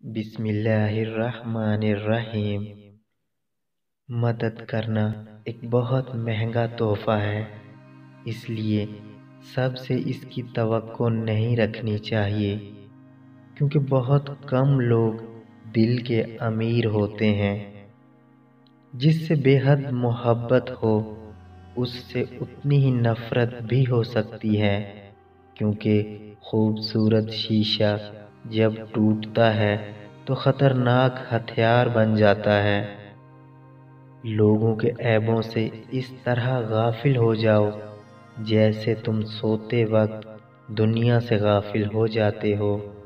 बिस्मिल्लाहिर्रहमानिर्रहीम। मदद करना एक बहुत महंगा तोहफा है, इसलिए सबसे इसकी तवक्को नहीं रखनी चाहिए, क्योंकि बहुत कम लोग दिल के अमीर होते हैं। जिससे बेहद मोहब्बत हो, उससे उतनी ही नफरत भी हो सकती है, क्योंकि खूबसूरत शीशा जब टूटता है तो खतरनाक हथियार बन जाता है। लोगों के ऐबों से इस तरह गाफिल हो जाओ जैसे तुम सोते वक्त दुनिया से गाफिल हो जाते हो।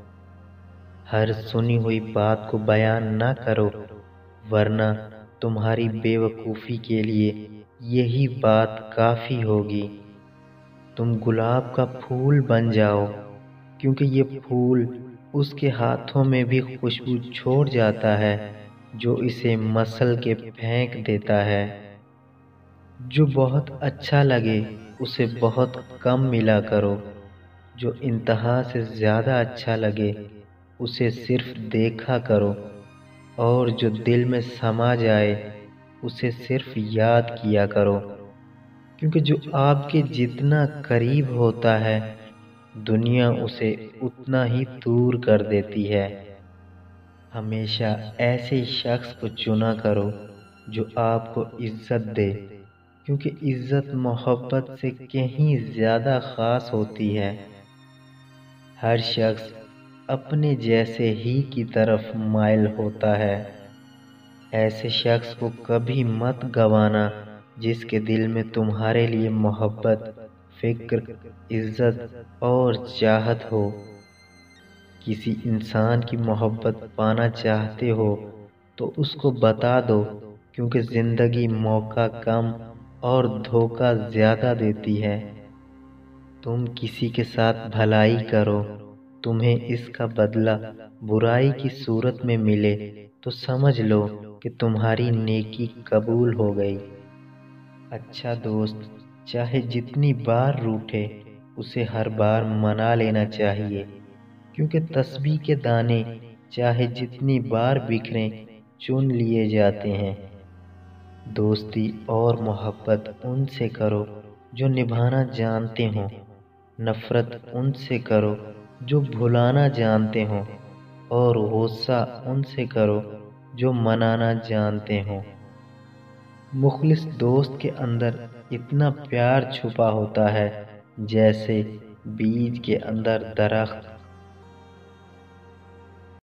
हर सुनी हुई बात को बयान न करो, वरना तुम्हारी बेवकूफ़ी के लिए यही बात काफ़ी होगी। तुम गुलाब का फूल बन जाओ, क्योंकि ये फूल उसके हाथों में भी खुशबू छोड़ जाता है जो इसे मसल के फेंक देता है। जो बहुत अच्छा लगे उसे बहुत कम मिला करो, जो इंतहा से ज़्यादा अच्छा लगे उसे सिर्फ देखा करो, और जो दिल में समा जाए उसे सिर्फ याद किया करो, क्योंकि जो आपके जितना करीब होता है दुनिया उसे उतना ही दूर कर देती है। हमेशा ऐसे शख्स को चुना करो जो आपको इज्जत दे, क्योंकि इज्जत मोहब्बत से कहीं ज़्यादा ख़ास होती है। हर शख्स अपने जैसे ही की तरफ माइल होता है। ऐसे शख्स को कभी मत गंवाना जिसके दिल में तुम्हारे लिए मोहब्बत, फिक्र, इज्जत और चाहत हो। किसी इंसान की मोहब्बत पाना चाहते हो तो उसको बता दो, क्योंकि जिंदगी मौका कम और धोखा ज्यादा देती है। तुम किसी के साथ भलाई करो, तुम्हें इसका बदला बुराई की सूरत में मिले तो समझ लो कि तुम्हारी नेकी कबूल हो गई। अच्छा दोस्त चाहे जितनी बार रूठे, उसे हर बार मना लेना चाहिए, क्योंकि तस्बीह के दाने चाहे जितनी बार बिखरें चुन लिए जाते हैं। दोस्ती और मोहब्बत उनसे करो जो निभाना जानते हो, नफरत उनसे करो जो भुलाना जानते हो, और गुस्सा उनसे करो जो मनाना जानते हो। मुखलिस दोस्त के अंदर इतना प्यार छुपा होता है जैसे बीज के अंदर दरख्त